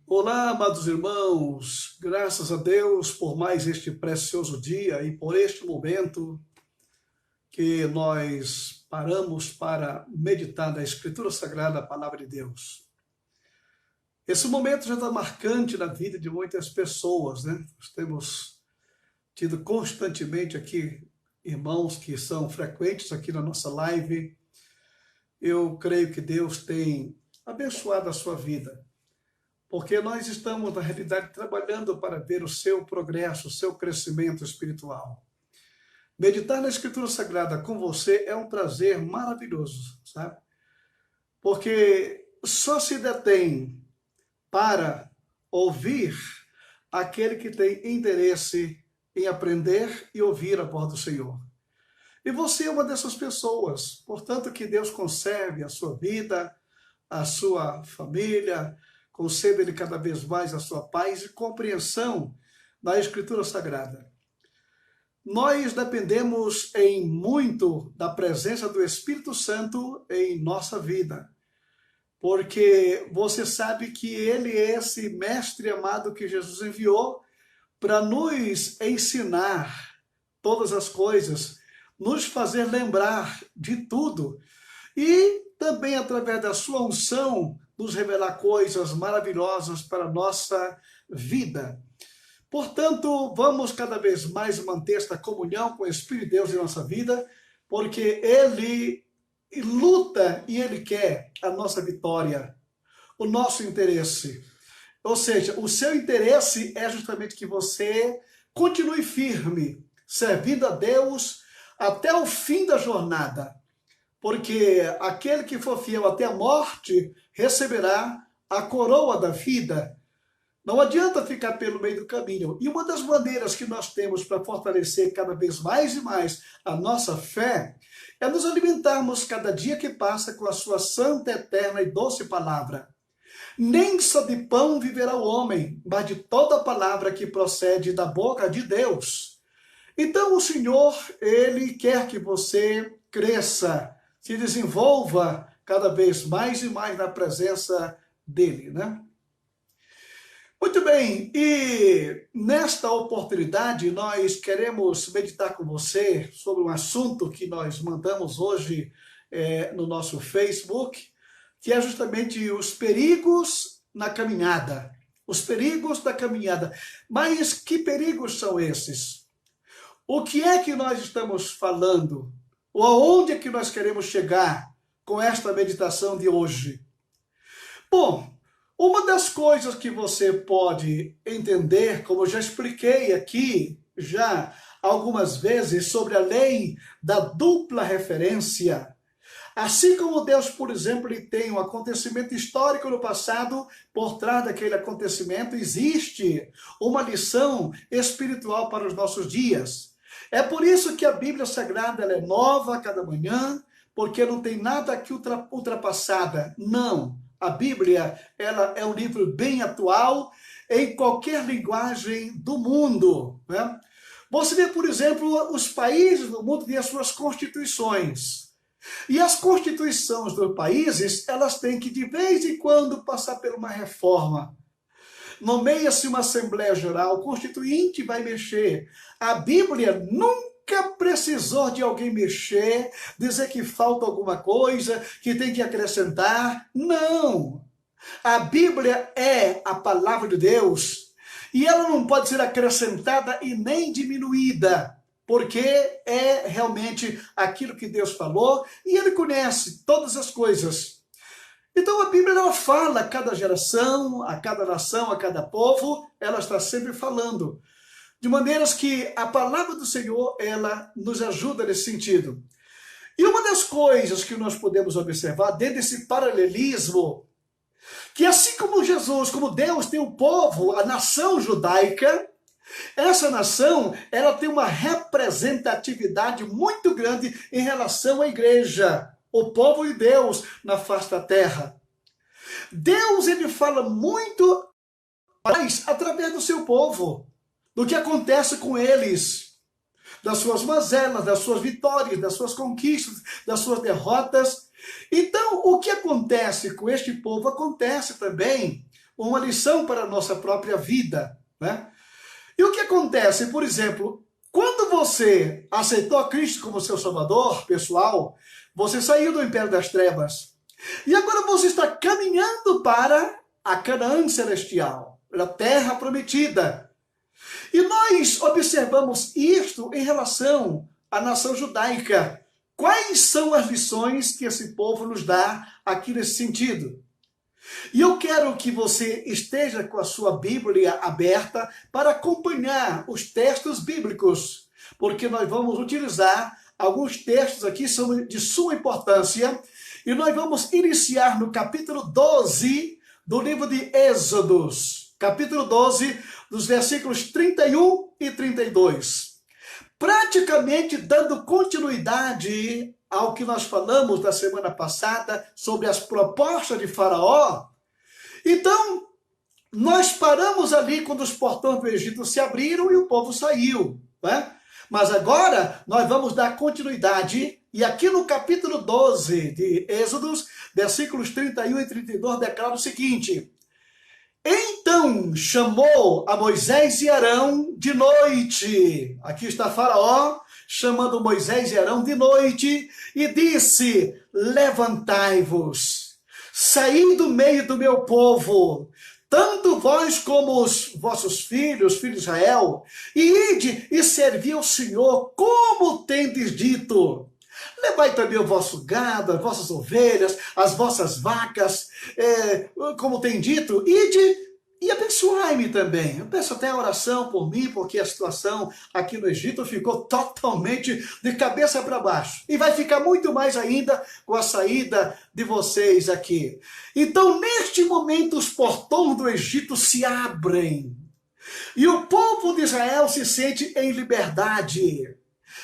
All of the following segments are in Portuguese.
Olá, amados irmãos, graças a Deus por mais este precioso dia e por este momento que nós paramos para meditar na Escritura Sagrada, a Palavra de Deus. Esse momento já está marcante na vida de muitas pessoas, né? Nós temos tido constantemente aqui irmãos que são frequentes aqui na nossa live. Eu creio que Deus tem abençoado a sua vida, porque nós estamos, na realidade, trabalhando para ver o seu progresso, o seu crescimento espiritual. Meditar na Escritura Sagrada com você é um prazer maravilhoso, sabe? Porque só se detém para ouvir aquele que tem interesse em aprender e ouvir a voz do Senhor. E você é uma dessas pessoas, portanto que Deus conserve a sua vida, a sua família, conceda-lhe cada vez mais a sua paz e compreensão da Escritura Sagrada. Nós dependemos em muito da presença do Espírito Santo em nossa vida, porque você sabe que ele é esse mestre amado que Jesus enviou para nos ensinar todas as coisas, nos fazer lembrar de tudo e também através da sua unção nos revelar coisas maravilhosas para a nossa vida. Portanto, vamos cada vez mais manter esta comunhão com o Espírito de Deus em nossa vida, porque Ele luta e Ele quer a nossa vitória, o nosso interesse. Ou seja, o seu interesse é justamente que você continue firme, servindo a Deus até o fim da jornada. Porque aquele que for fiel até a morte receberá a coroa da vida. Não adianta ficar pelo meio do caminho. E uma das maneiras que nós temos para fortalecer cada vez mais e mais a nossa fé é nos alimentarmos cada dia que passa com a sua santa, eterna e doce palavra. Nem só de pão viverá o homem, mas de toda palavra que procede da boca de Deus. Então o Senhor, Ele quer que você cresça, se desenvolva cada vez mais e mais na presença dele, né? Muito bem, e nesta oportunidade nós queremos meditar com você sobre um assunto que nós mandamos hoje no nosso Facebook, que é justamente os perigos na caminhada. Os perigos da caminhada. Mas que perigos são esses? O que é que nós estamos falando? Ou aonde é que nós queremos chegar com esta meditação de hoje? Bom, uma das coisas que você pode entender, como eu já expliquei aqui já algumas vezes sobre a lei da dupla referência, assim como Deus, por exemplo, ele tem um acontecimento histórico no passado, por trás daquele acontecimento existe uma lição espiritual para os nossos dias. É por isso que a Bíblia Sagrada ela é nova a cada manhã, porque não tem nada aqui ultrapassada. Não. A Bíblia ela é um livro bem atual em qualquer linguagem do mundo, né? Você vê, por exemplo, os países do mundo têm as suas constituições. E as constituições dos países, elas têm que de vez em quando passar por uma reforma. Nomeia-se uma Assembleia Geral, o Constituinte vai mexer. A Bíblia nunca precisou de alguém mexer, dizer que falta alguma coisa, que tem que acrescentar. Não! A Bíblia é a palavra de Deus e ela não pode ser acrescentada e nem diminuída, porque é realmente aquilo que Deus falou e Ele conhece todas as coisas. Então a Bíblia ela fala a cada geração, a cada nação, a cada povo, ela está sempre falando. De maneiras que a palavra do Senhor, ela nos ajuda nesse sentido. E uma das coisas que nós podemos observar dentro desse paralelismo, que assim como Jesus, como Deus tem o povo, a nação judaica, essa nação, ela tem uma representatividade muito grande em relação à igreja, o povo de Deus na face da terra. Deus, ele fala muito mais através do seu povo, do que acontece com eles, das suas mazelas, das suas vitórias, das suas conquistas, das suas derrotas. Então, o que acontece com este povo acontece também uma lição para a nossa própria vida, né? E o que acontece, por exemplo, quando você aceitou a Cristo como seu Salvador pessoal, você saiu do império das trevas. E agora você está caminhando para a Canaã celestial, a terra prometida. E nós observamos isto em relação à nação judaica. Quais são as lições que esse povo nos dá aqui nesse sentido? E eu quero que você esteja com a sua Bíblia aberta para acompanhar os textos bíblicos, porque nós vamos utilizar alguns textos aqui que são de suma importância, e nós vamos iniciar no capítulo 12 do livro de Êxodos, capítulo 12, dos versículos 31 e 32. Praticamente dando continuidade ao que nós falamos da semana passada sobre as propostas de Faraó. Então, nós paramos ali quando os portões do Egito se abriram e o povo saiu, né? Mas agora nós vamos dar continuidade, e aqui no capítulo 12 de Êxodos, versículos 31 e 32, declara o seguinte: então chamou a Moisés e Arão de noite. Aqui está Faraó chamando Moisés e Arão de noite e disse: levantai-vos, saí do meio do meu povo, tanto vós como os vossos filhos, filhos de Israel, e ide e servi ao Senhor, como tendes dito. Levai também o vosso gado, as vossas ovelhas, as vossas vacas, como tem dito, ide e abençoai-me também. Eu peço até a oração por mim, porque a situação aqui no Egito ficou totalmente de cabeça para baixo. E vai ficar muito mais ainda com a saída de vocês aqui. Então, neste momento, os portões do Egito se abrem. E o povo de Israel se sente em liberdade.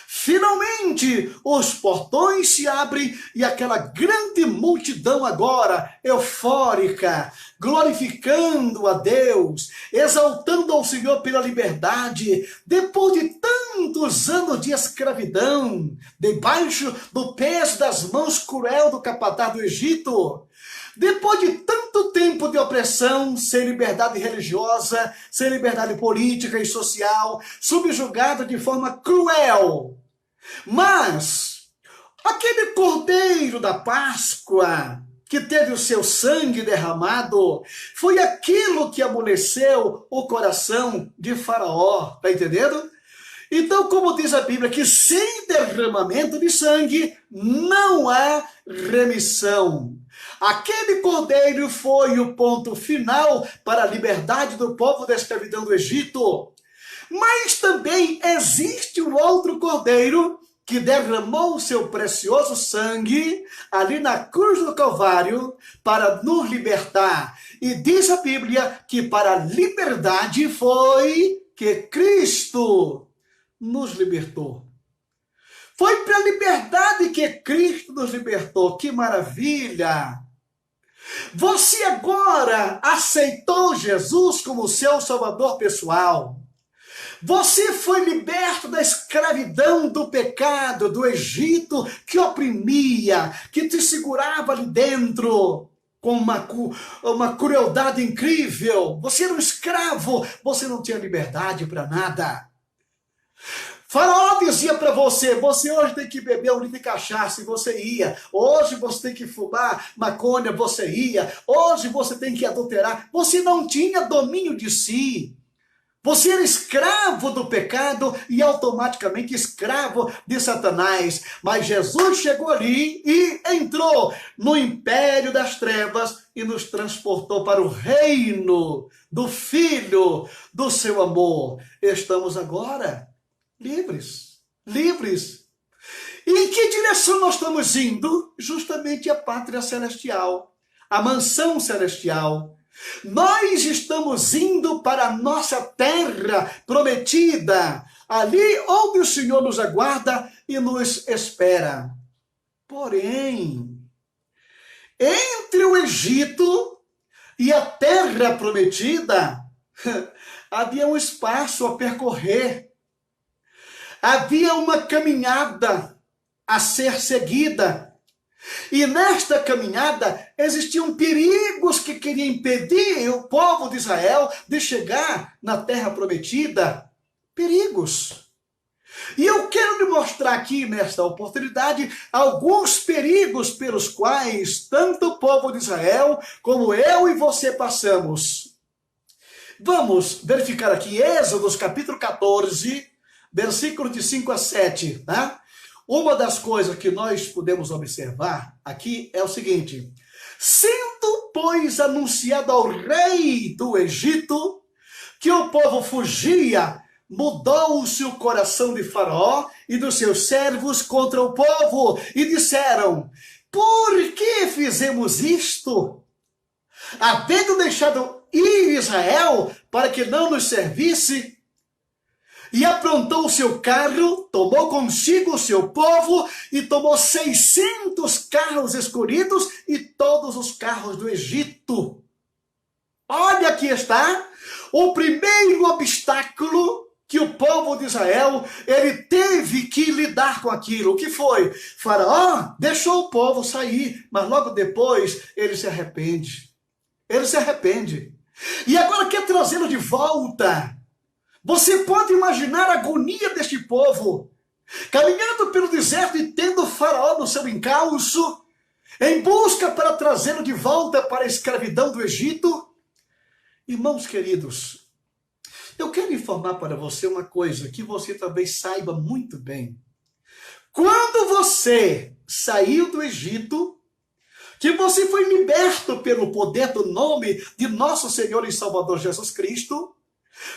Finalmente, os portões se abrem e aquela grande multidão agora, eufórica, glorificando a Deus, exaltando ao Senhor pela liberdade, depois de tantos anos de escravidão, debaixo do peso das mãos cruel do capataz do Egito, depois de tanto tempo de opressão, sem liberdade religiosa, sem liberdade política e social, subjugado de forma cruel. Mas aquele cordeiro da Páscoa, que teve o seu sangue derramado, foi aquilo que amoleceu o coração de Faraó, tá entendendo? Então, como diz a Bíblia, que sem derramamento de sangue não há remissão. Aquele cordeiro foi o ponto final para a liberdade do povo da escravidão do Egito. Mas também existe um outro cordeiro que derramou o seu precioso sangue ali na cruz do Calvário para nos libertar. E diz a Bíblia que para a liberdade foi que Cristo nos libertou. Foi para a liberdade que Cristo nos libertou. Que maravilha! Você agora aceitou Jesus como seu Salvador pessoal. Você foi liberto da escravidão do pecado, do Egito, que oprimia, que te segurava ali dentro com uma crueldade incrível. Você era um escravo, você não tinha liberdade para nada. Faraó dizia para você, você hoje tem que beber um litro de cachaça, e você ia. Hoje você tem que fumar maconha, você ia. Hoje você tem que adulterar. Você não tinha domínio de si. Você era escravo do pecado e automaticamente escravo de Satanás. Mas Jesus chegou ali e entrou no império das trevas e nos transportou para o reino do Filho do seu amor. Estamos agora livres, livres. E em que direção nós estamos indo? Justamente a pátria celestial, a mansão celestial. Nós estamos indo para a nossa terra prometida, ali onde o Senhor nos aguarda e nos espera. Porém, entre o Egito e a terra prometida, havia um espaço a percorrer, havia uma caminhada a ser seguida. E nesta caminhada existiam perigos que queriam impedir o povo de Israel de chegar na terra prometida. Perigos. E eu quero lhe mostrar aqui, nesta oportunidade, alguns perigos pelos quais tanto o povo de Israel, como eu e você passamos. Vamos verificar aqui Êxodo, capítulo 14, versículos de 5 a 7, tá? Uma das coisas que nós podemos observar aqui é o seguinte: sendo, pois, anunciado ao rei do Egito que o povo fugia, mudou-se o coração de Faraó e dos seus servos contra o povo, e disseram: por que fizemos isto? Havendo deixado ir Israel para que não nos servisse? E aprontou o seu carro, tomou consigo o seu povo, e tomou 600 carros escolhidos e todos os carros do Egito. Olha, aqui está o primeiro obstáculo que o povo de Israel, ele teve que lidar com aquilo. O que foi? Faraó deixou o povo sair, mas logo depois ele se arrepende. Ele se arrepende. E agora quer trazê-lo de volta. Você pode imaginar a agonia deste povo, caminhando pelo deserto e tendo Faraó no seu encalço, em busca para trazê-lo de volta para a escravidão do Egito? Irmãos queridos, eu quero informar para você uma coisa que você talvez saiba muito bem. Quando você saiu do Egito, que você foi liberto pelo poder do nome de nosso Senhor e Salvador Jesus Cristo,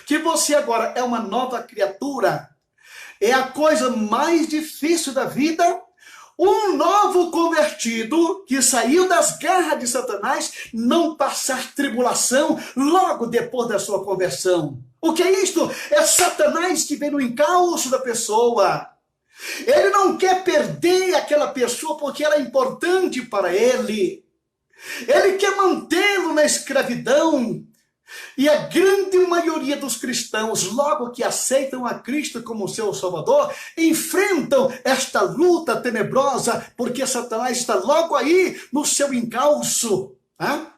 que você agora é uma nova criatura, é a coisa mais difícil da vida. Um novo convertido que saiu das garras de Satanás não passar tribulação logo depois da sua conversão. O que é isto? É Satanás que vem no encalço da pessoa. Ele não quer perder aquela pessoa porque ela é importante para ele. Ele quer mantê-lo na escravidão. E a grande maioria dos cristãos, logo que aceitam a Cristo como seu Salvador, enfrentam esta luta tenebrosa, porque Satanás está logo aí no seu encalço. Tá?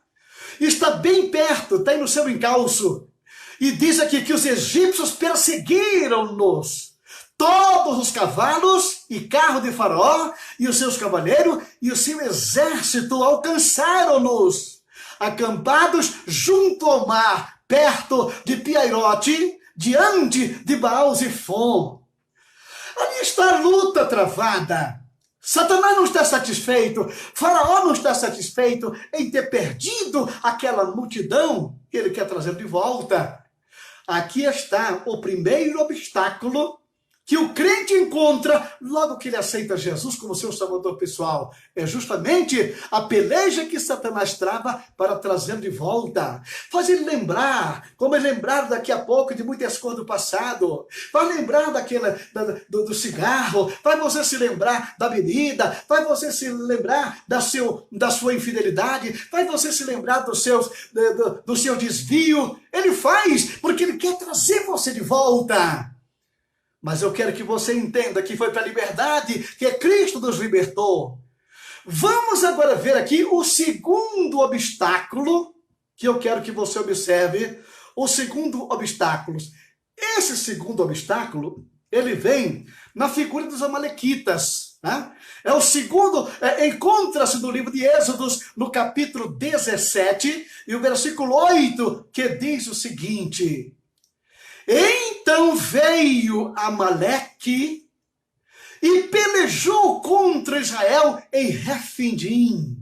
Está bem perto, está aí no seu encalço. E diz aqui que os egípcios perseguiram-nos. Todos os cavalos e carros de Faraó, e os seus cavaleiros, e o seu exército alcançaram-nos, acampados junto ao mar, perto de Piairote, diante de Baal-Zefon. Ali está a luta travada. Satanás não está satisfeito, Faraó não está satisfeito em ter perdido aquela multidão, ele quer trazer de volta. Aqui está o primeiro obstáculo que o crente encontra logo que ele aceita Jesus como seu salvador pessoal. É justamente a peleja que Satanás trava para trazê-lo de volta. Faz ele lembrar, como ele lembrar daqui a pouco de muitas coisas do passado. Vai lembrar do cigarro, vai você se lembrar da bebida, vai você se lembrar da sua infidelidade, vai você se lembrar do seu desvio. Ele faz porque ele quer trazer você de volta. Mas eu quero que você entenda que foi para a liberdade que Cristo nos libertou. Vamos agora ver aqui o segundo obstáculo que eu quero que você observe. O segundo obstáculo. Esse segundo obstáculo, ele vem na figura dos amalequitas. Né? É o segundo, encontra-se no livro de Êxodos, no capítulo 17, e o versículo 8, que diz o seguinte: então veio Amaleque e pelejou contra Israel em Refidim.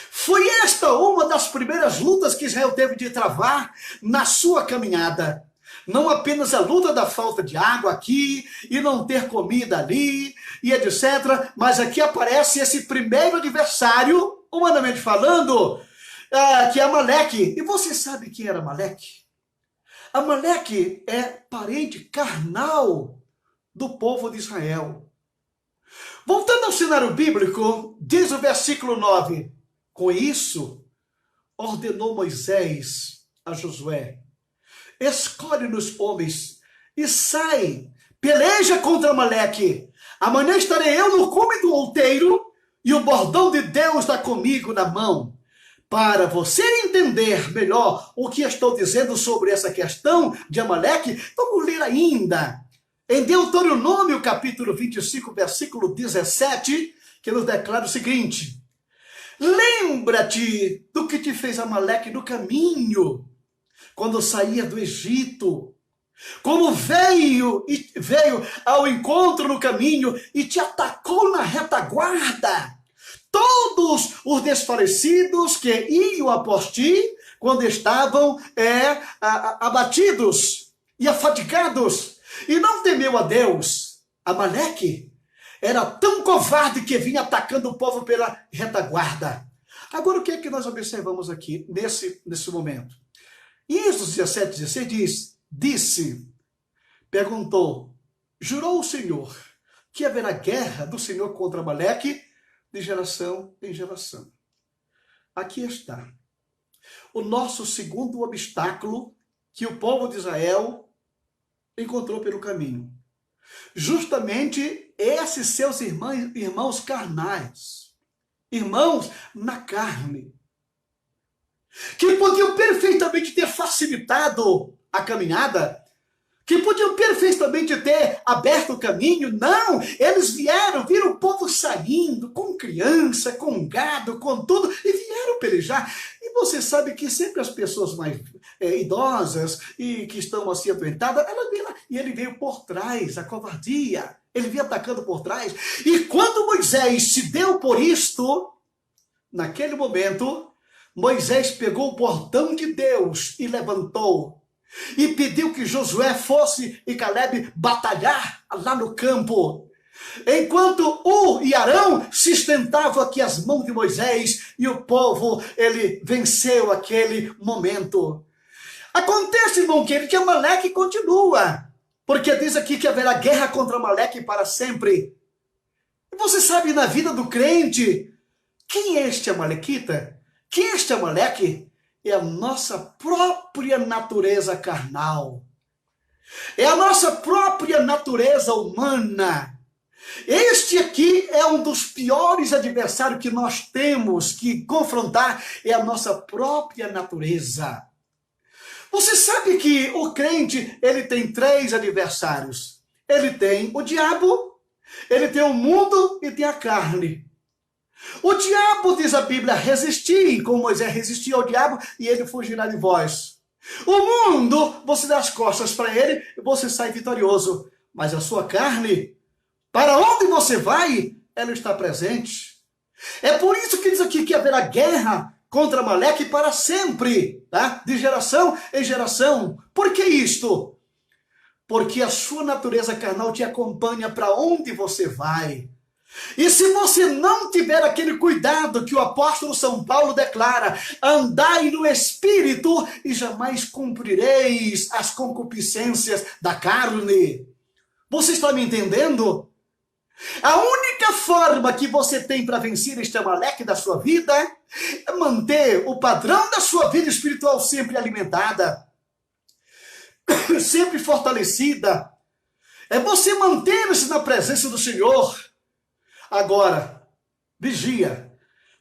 Foi esta uma das primeiras lutas que Israel teve de travar na sua caminhada. Não apenas a luta da falta de água aqui, e não ter comida ali, e etc. Mas aqui aparece esse primeiro adversário, humanamente falando, que é Amaleque. E você sabe quem era Amaleque? Amaleque é parente carnal do povo de Israel. Voltando ao cenário bíblico, diz o versículo 9: com isso, ordenou Moisés a Josué: escolhe-nos homens e sai, peleja contra Amaleque. Amanhã estarei eu no cume do outeiro, e o bordão de Deus está comigo na mão. Para você entender melhor o que estou dizendo sobre essa questão de Amaleque, vamos ler ainda em Deuteronômio capítulo 25, versículo 17, que nos declara o seguinte: lembra-te do que te fez Amaleque no caminho, quando saía do Egito, como veio ao encontro no caminho e te atacou na retaguarda. Todos os desfalecidos que iam após ti, quando estavam abatidos e afadigados, e não temeu a Deus. Amaleque era tão covarde que vinha atacando o povo pela retaguarda. Agora, o que é que nós observamos aqui nesse momento? Êxodo 17, 16 perguntou, jurou o Senhor que haverá guerra do Senhor contra Amaleque de geração em geração. Aqui está o nosso segundo obstáculo que o povo de Israel encontrou pelo caminho. Justamente esses seus irmãos carnais, irmãos na carne, que podiam perfeitamente ter facilitado a caminhada, que podiam perfeitamente ter aberto o caminho. Não, eles viram o povo saindo, com criança, com gado, com tudo, e vieram pelejar. E você sabe que sempre as pessoas mais idosas e que estão assim adoentadas, ele veio por trás, a covardia, ele veio atacando por trás. E quando Moisés se deu por isto, naquele momento, Moisés pegou o bordão de Deus e levantou, e pediu que Josué fosse e Caleb batalhar lá no campo. Enquanto e Arão sustentavam aqui as mãos de Moisés, e o povo, ele venceu aquele momento. Acontece, irmão querido, que Amaleque continua, porque diz aqui que haverá guerra contra Amaleque para sempre. E você sabe, na vida do crente, quem é este Amalequita? Quem é este Amaleque? É a nossa própria natureza carnal. É a nossa própria natureza humana. Este aqui é um dos piores adversários que nós temos que confrontar, é a nossa própria natureza. Você sabe que o crente, ele tem 3 adversários. Ele tem o diabo, ele tem o mundo e tem a carne. O diabo, diz a Bíblia, resistir, como Moisés resistia ao diabo e ele fugirá de vós. O mundo, você dá as costas para ele e você sai vitorioso. Mas a sua carne, para onde você vai, ela está presente. É por isso que diz aqui que haverá guerra contra Amaleque para sempre, tá? De geração em geração. Por que isto? Porque a sua natureza carnal te acompanha para onde você vai. E se você não tiver aquele cuidado que o apóstolo São Paulo declara, andai no Espírito e jamais cumprireis as concupiscências da carne. Você está me entendendo? A única forma que você tem para vencer este Amaleque da sua vida é manter o padrão da sua vida espiritual sempre alimentada, sempre fortalecida. É você manter-se na presença do Senhor. Agora, vigia,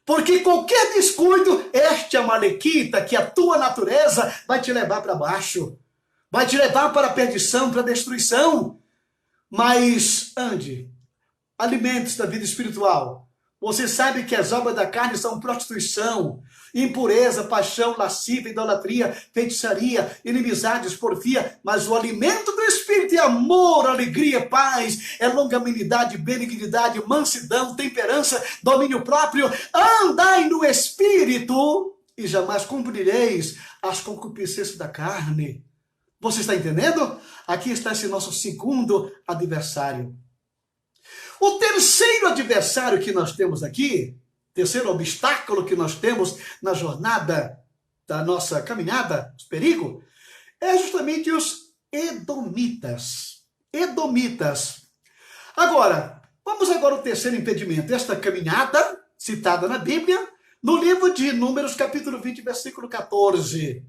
porque qualquer descuido, este Amalequita, que é a tua natureza, vai te levar para baixo, vai te levar para a perdição, para a destruição. Mas ande, alimente-se da vida espiritual. Você sabe que as obras da carne são prostituição, impureza, paixão, lascívia, idolatria, feitiçaria, inimizades, porfia, mas o alimento do Espírito é amor, alegria, paz, é longanimidade, benignidade, mansidão, temperança, domínio próprio. Andai no Espírito e jamais cumprireis as concupiscências da carne. Você está entendendo? Aqui está esse nosso segundo adversário. O terceiro adversário que nós temos aqui, terceiro obstáculo que nós temos na jornada da nossa caminhada, os perigos, é justamente os edomitas. Edomitas. Agora, vamos agora ao terceiro impedimento. Esta caminhada, citada na Bíblia, no livro de Números, capítulo 20, versículo 14.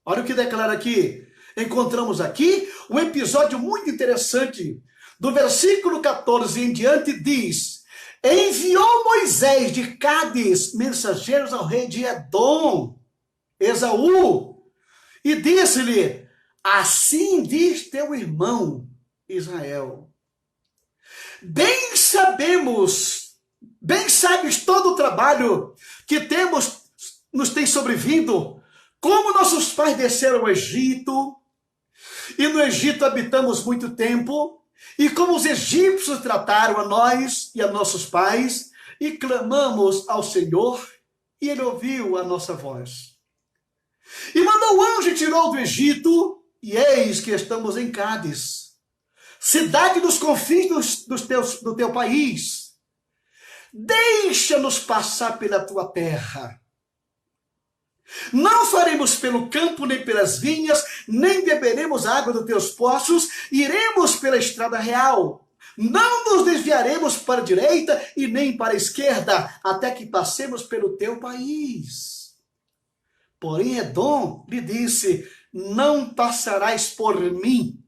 Olha o que declara aqui. Encontramos aqui um episódio muito interessante. Do versículo 14 em diante diz: enviou Moisés de Cádiz mensageiros ao rei de Edom, Esaú, e disse-lhe: assim diz teu irmão Israel. Bem sabes todo o trabalho que nos tem sobrevindo, como nossos pais desceram ao Egito, e no Egito habitamos muito tempo, e como os egípcios trataram a nós e a nossos pais, e clamamos ao Senhor, e ele ouviu a nossa voz. E mandou o anjo e tirou do Egito, e eis que estamos em Cádiz, cidade dos confins do teu país. Deixa-nos passar pela tua terra. Não faremos pelo campo, nem pelas vinhas, nem beberemos a água dos teus poços, iremos pela estrada real. Não nos desviaremos para a direita e nem para a esquerda, até que passemos pelo teu país. Porém Edom lhe disse: não passarás por mim,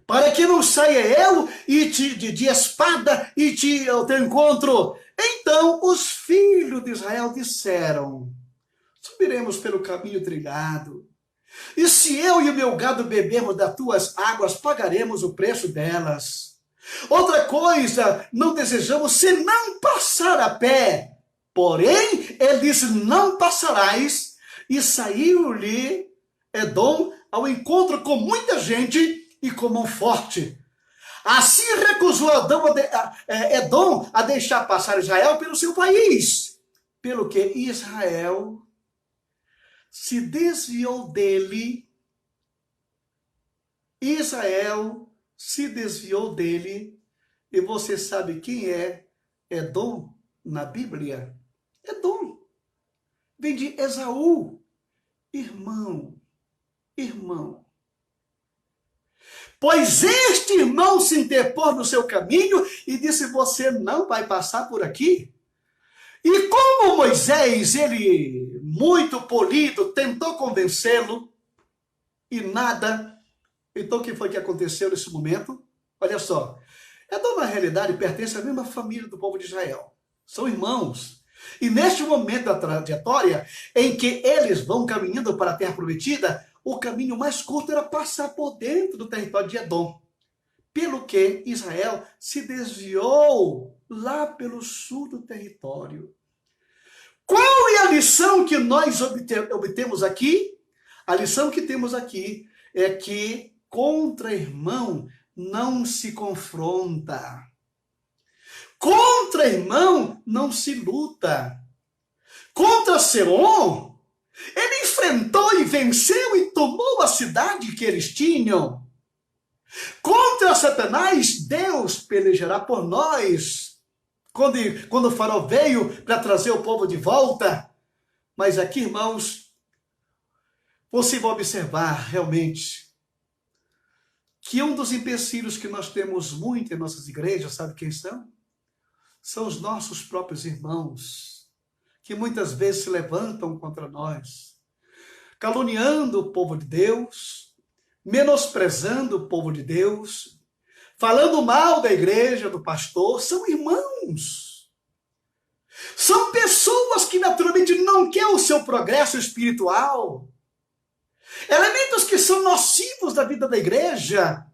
para que não saia eu e de espada e ao teu encontro. Então os filhos de Israel disseram: subiremos pelo caminho trilhado, e se eu e o meu gado bebermos das tuas águas, pagaremos o preço delas. Outra coisa não desejamos senão passar a pé. Porém, ele disse: não passarás. E saiu-lhe Edom ao encontro com muita gente e com mão forte. Assim recusou Edom a deixar passar Israel pelo seu país, pelo que Israel se desviou dele. Israel se desviou dele. E você sabe quem é Edom na Bíblia? Edom vem de Esaú, irmão. Pois este irmão se interpôs no seu caminho e disse: você não vai passar por aqui. E como Moisés, ele muito polido, tentou convencê-lo, e nada. Então o que foi que aconteceu nesse momento? Olha só, Edom na realidade pertence à mesma família do povo de Israel. São irmãos. E neste momento da trajetória, em que eles vão caminhando para a terra prometida, o caminho mais curto era passar por dentro do território de Edom. Pelo que Israel se desviou lá pelo sul do território. Qual é a lição que nós obtemos aqui? A lição que temos aqui é que contra irmão não se confronta. Contra irmão não se luta. Contra Seom, ele enfrentou e venceu e tomou a cidade que eles tinham. Contra Satanás, Deus pelejará por nós. Quando o faraó veio para trazer o povo de volta. Mas aqui, irmãos, você vai observar realmente que um dos empecilhos que nós temos muito em nossas igrejas, sabe quem são? São os nossos próprios irmãos, que muitas vezes se levantam contra nós, caluniando o povo de Deus, menosprezando o povo de Deus, falando mal da igreja, do pastor. São irmãos. São pessoas que naturalmente não querem o seu progresso espiritual. Elementos que são nocivos da vida da igreja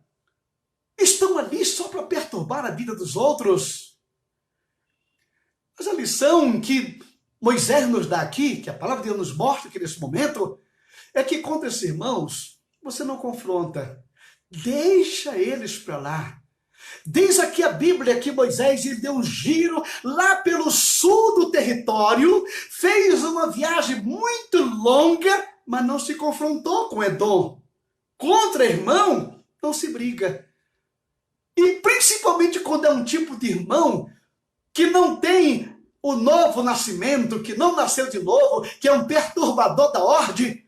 estão ali só para perturbar a vida dos outros. Mas a lição que Moisés nos dá aqui, que a palavra de Deus nos mostra aqui nesse momento, é que contra esses irmãos você não confronta. Deixa eles para lá. Diz aqui a Bíblia que Moisés ele deu um giro lá pelo sul do território, fez uma viagem muito longa, mas não se confrontou com Edom. Contra irmão, não se briga. E principalmente quando é um tipo de irmão que não tem o novo nascimento, que não nasceu de novo, que é um perturbador da ordem,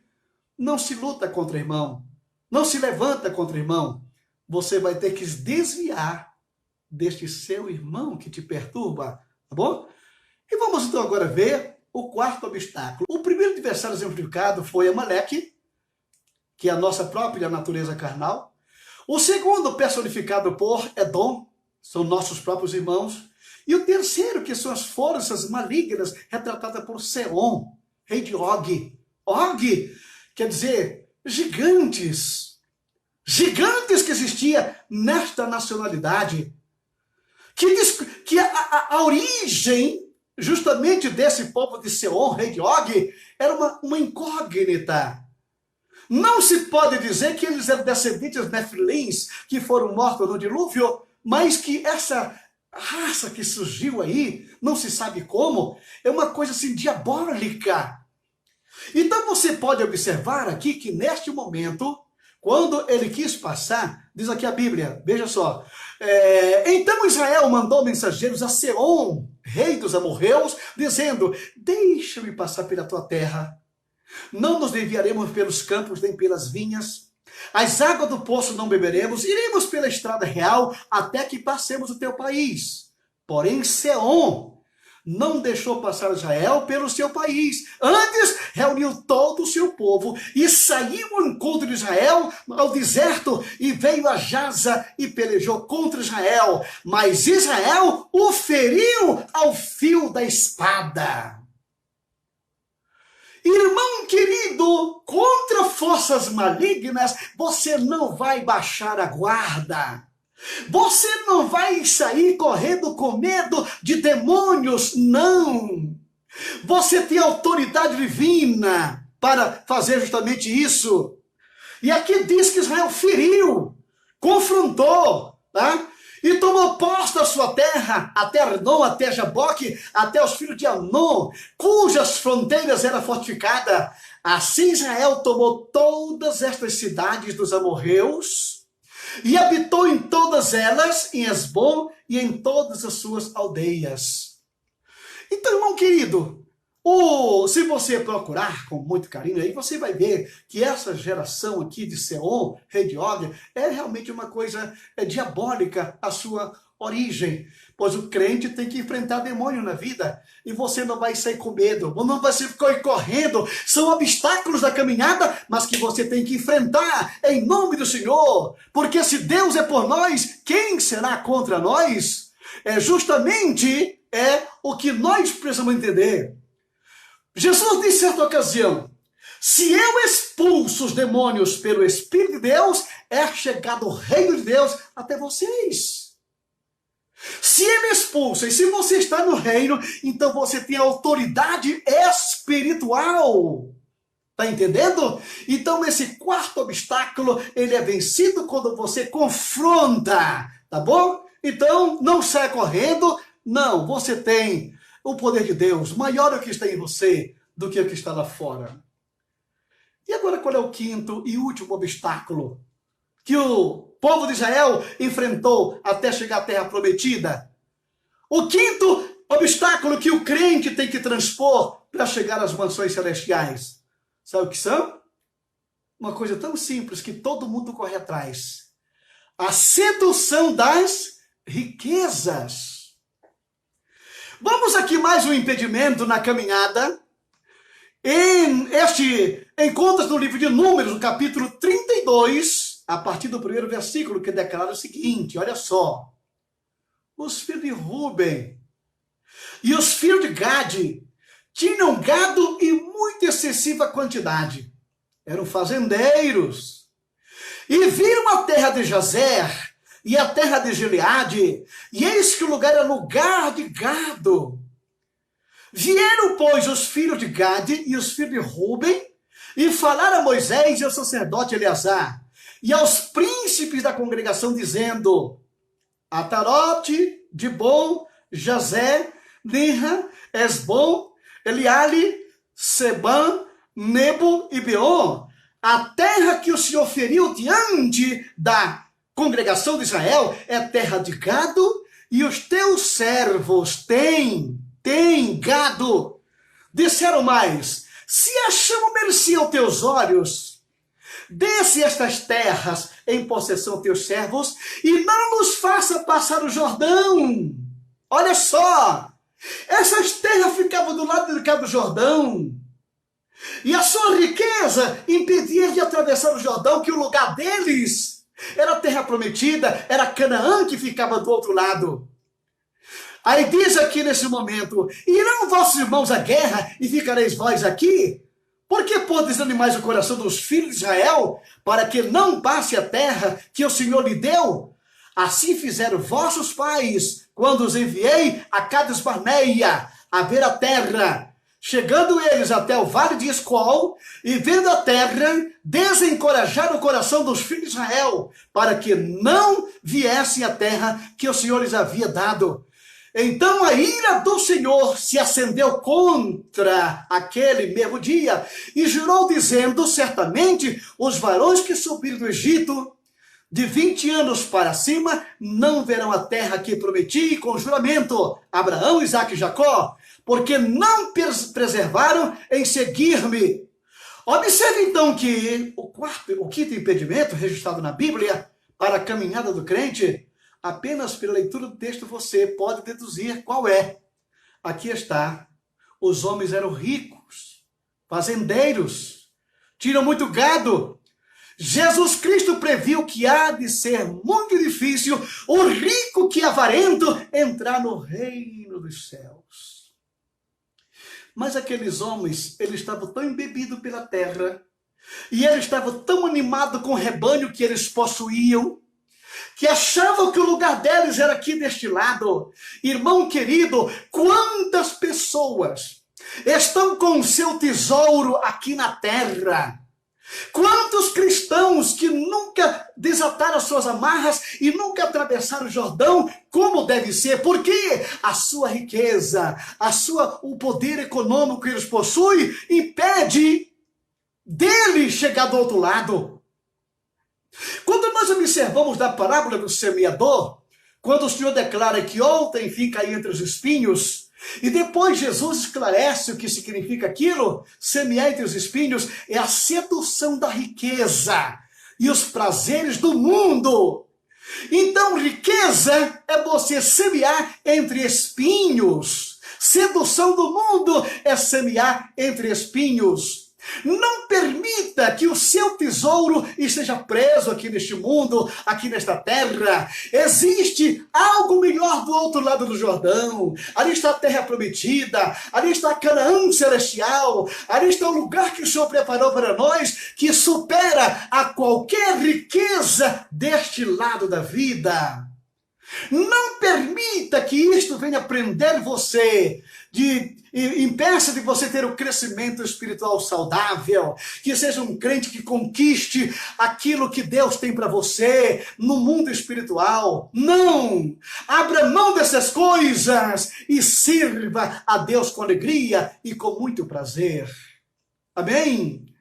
não se luta contra irmão, não se levanta contra irmão. Você vai ter que se desviar deste seu irmão que te perturba, tá bom? E vamos então agora ver o quarto obstáculo. O primeiro adversário exemplificado foi Amaleque, que é a nossa própria natureza carnal. O segundo, personificado por Edom, são nossos próprios irmãos. E o terceiro, que são as forças malignas, retratadas por Seom, rei de Og. Og quer dizer gigantes. Gigantes que existia nesta nacionalidade. Que diz que a origem justamente desse povo de Seom, rei de Og, era uma incógnita. Não se pode dizer que eles eram descendentes nefilins, que foram mortos no dilúvio, mas que essa raça que surgiu aí, não se sabe como, é uma coisa assim diabólica. Então você pode observar aqui que neste momento, quando ele quis passar, diz aqui a Bíblia, veja só, então Israel mandou mensageiros a Seom, rei dos amorreus, dizendo, deixa-me passar pela tua terra, não nos desviaremos pelos campos nem pelas vinhas, as águas do poço não beberemos, iremos pela estrada real até que passemos o teu país. Porém Seom não deixou passar Israel pelo seu país. Antes, reuniu todo o seu povo e saiu ao encontro de Israel ao deserto e veio a Jaza e pelejou contra Israel. Mas Israel o feriu ao fio da espada. Irmão querido, contra forças malignas, você não vai baixar a guarda. Você não vai sair correndo com medo de demônios, não. Você tem autoridade divina para fazer justamente isso. E aqui diz que Israel feriu, confrontou, tá? E tomou posse da sua terra, até Arnon, até Jaboque, até os filhos de Anon, cujas fronteiras eram fortificadas. Assim Israel tomou todas estas cidades dos amorreus, e habitou em todas elas, em Hesbom e em todas as suas aldeias. Então, irmão querido, se você procurar com muito carinho, aí você vai ver que essa geração aqui de Seom, rei de Og, é realmente uma coisa diabólica a sua origem. Pois o crente tem que enfrentar demônio na vida. E você não vai sair com medo, não vai sair correndo. São obstáculos da caminhada, mas que você tem que enfrentar em nome do Senhor. Porque se Deus é por nós, quem será contra nós? Justamente o que nós precisamos entender. Jesus disse em certa ocasião, se eu expulso os demônios pelo Espírito de Deus, é chegado o reino de Deus até vocês. Se ele expulsa, e se você está no reino, então você tem autoridade espiritual. Está entendendo? Então esse quarto obstáculo, ele é vencido quando você confronta, tá bom? Então não saia correndo, não, você tem o poder de Deus, maior é o que está em você do que o que está lá fora. E agora qual é o quinto e último obstáculo que o povo de Israel enfrentou até chegar à terra prometida? O quinto obstáculo que o crente tem que transpor para chegar às mansões celestiais. Sabe o que são? Uma coisa tão simples que todo mundo corre atrás. A sedução das riquezas. Vamos aqui mais um impedimento na caminhada. Encontra no livro de Números, no capítulo 32, a partir do primeiro versículo, que declara o seguinte, olha só. Os filhos de Ruben e os filhos de Gade tinham gado em muito excessiva quantidade. Eram fazendeiros. E viram a terra de Jazer e a terra de Gileade, e eis que o lugar era lugar de gado. Vieram, pois, os filhos de Gade e os filhos de Ruben, e falaram a Moisés e ao sacerdote Eleazar, e aos príncipes da congregação, dizendo, Atarote, Dibon, Jazé, Ninra, Esbom, Eliale, Sebam, Nebo e Beon, a terra que o Senhor feriu diante da congregação de Israel é terra de gado, e os teus servos têm gado. Disseram mais, se achamos mercê aos teus olhos, desce estas terras em possessão aos teus servos, e não nos faça passar o Jordão. Olha só, essas terras ficavam do lado de cá do Jordão, e a sua riqueza impedia de atravessar o Jordão, que o lugar deles Era a terra prometida, era Canaã que ficava do outro lado. Aí diz aqui nesse momento: irão vossos irmãos à guerra e ficareis vós aqui? Por que pôs desanimais o coração dos filhos de Israel, para que não passe a terra que o Senhor lhe deu? Assim fizeram vossos pais, quando os enviei a Cades Barneia a ver a terra. Chegando eles até o vale de Escol, e vendo a terra, desencorajaram o coração dos filhos de Israel, para que não viessem à terra que o Senhor lhes havia dado. Então a ira do Senhor se acendeu contra aquele mesmo dia, e jurou dizendo: certamente os varões que subiram do Egito, de 20 anos para cima, não verão a terra que prometi com juramento a Abraão, Isaque e Jacó, porque não preservaram em seguir-me. Observe então que o quinto impedimento registrado na Bíblia para a caminhada do crente, apenas pela leitura do texto você pode deduzir qual é. Aqui está: os homens eram ricos, fazendeiros, tinham muito gado. Jesus Cristo previu que há de ser muito difícil o rico que é avarento entrar no reino dos céus. Mas aqueles homens, eles estavam tão embebidos pela terra, e eles estavam tão animados com o rebanho que eles possuíam, que achavam que o lugar deles era aqui deste lado. Irmão querido, quantas pessoas estão com o seu tesouro aqui na terra? Quantos cristãos que nunca desataram as suas amarras e nunca atravessaram o Jordão como deve ser, porque a sua riqueza, o poder econômico que eles possuem impede dele chegar do outro lado. Quando nós observamos da parábola do semeador, quando o Senhor declara que ontem fica aí entre os espinhos, e depois Jesus esclarece o que significa aquilo, semear entre os espinhos é a sedução da riqueza e os prazeres do mundo. Então, riqueza é você semear entre espinhos. Sedução do mundo é semear entre espinhos. Não permita que o seu tesouro esteja preso aqui neste mundo, aqui nesta terra. Existe algo melhor do outro lado do Jordão. Ali está a terra prometida, ali está Canaã celestial, ali está o lugar que o Senhor preparou para nós, que supera a qualquer riqueza deste lado da vida. Não permita que isto venha prender você, impeça de você ter um crescimento espiritual saudável, que seja um crente que conquiste aquilo que Deus tem para você no mundo espiritual. Não! Abra mão dessas coisas e sirva a Deus com alegria e com muito prazer. Amém?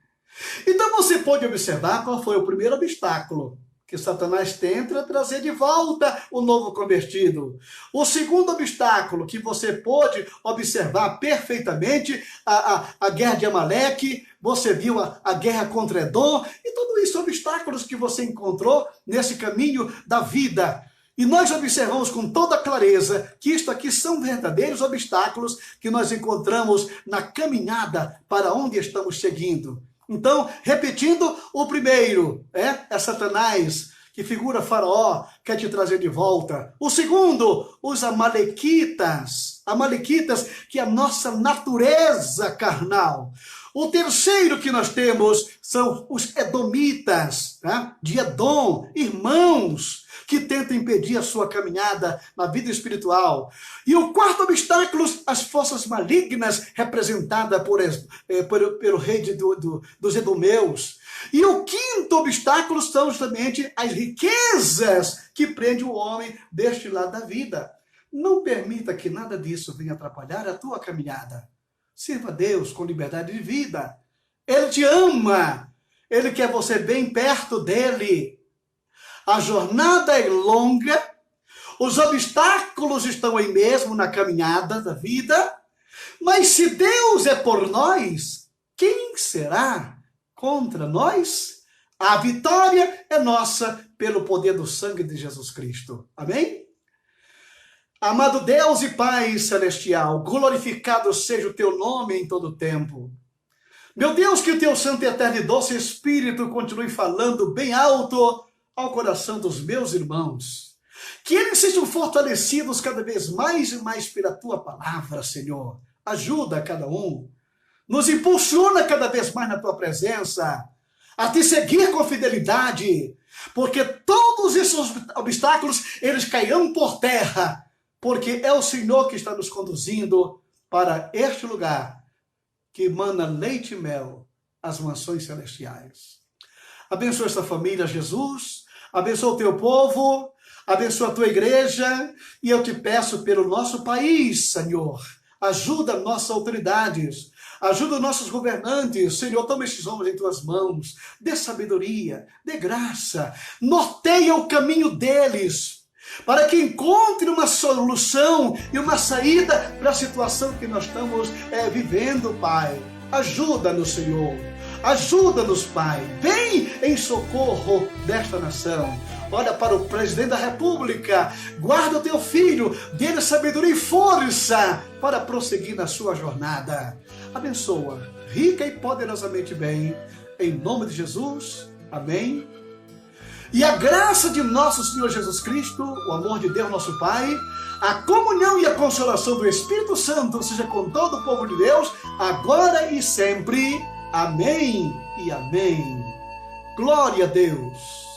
Então você pode observar qual foi o primeiro obstáculo que Satanás tenta trazer de volta o novo convertido. O segundo obstáculo que você pode observar perfeitamente, a guerra de Amaleque, você viu a guerra contra Edom, e tudo isso obstáculos que você encontrou nesse caminho da vida. E nós observamos com toda clareza que isto aqui são verdadeiros obstáculos que nós encontramos na caminhada para onde estamos seguindo. Então, repetindo, o primeiro é Satanás, que figura Faraó, quer te trazer de volta. O segundo, os amalequitas, que é a nossa natureza carnal. O terceiro que nós temos são os edomitas, de Edom, irmãos, que tentam impedir a sua caminhada na vida espiritual. E o quarto obstáculo, as forças malignas representadas pelo rei dos edomeus. E o quinto obstáculo são justamente as riquezas que prendem o homem deste lado da vida. Não permita que nada disso venha atrapalhar a tua caminhada. Sirva a Deus com liberdade de vida. Ele te ama. Ele quer você bem perto dele. A jornada é longa, os obstáculos estão aí mesmo na caminhada da vida, mas se Deus é por nós, quem será contra nós? A vitória é nossa pelo poder do sangue de Jesus Cristo. Amém? Amado Deus e Pai Celestial, glorificado seja o teu nome em todo o tempo. Meu Deus, que o teu santo, eterno e doce Espírito continue falando bem alto ao coração dos meus irmãos. Que eles sejam fortalecidos cada vez mais e mais pela tua palavra, Senhor. Ajuda cada um. Nos impulsiona cada vez mais na tua presença, a te seguir com fidelidade, porque todos esses obstáculos, eles cairão por terra, porque é o Senhor que está nos conduzindo para este lugar que emana leite e mel, as mansões celestiais. Abençoa esta família, Jesus. Abençoa o teu povo. Abençoa a tua igreja. E eu te peço pelo nosso país, Senhor. Ajuda nossas autoridades. Ajuda nossos governantes. Senhor, toma estes homens em tuas mãos. Dê sabedoria. Dê graça. Norteia o caminho deles, para que encontre uma solução e uma saída para a situação que nós estamos vivendo, Pai. Ajuda-nos, Senhor. Ajuda-nos, Pai. Vem em socorro desta nação. Olha para o presidente da República. Guarda o teu filho. Dê-lhe sabedoria e força para prosseguir na sua jornada. Abençoa rica e poderosamente bem. Em nome de Jesus. Amém. E a graça de nosso Senhor Jesus Cristo, o amor de Deus nosso Pai, a comunhão e a consolação do Espírito Santo seja com todo o povo de Deus, agora e sempre. Amém e amém. Glória a Deus.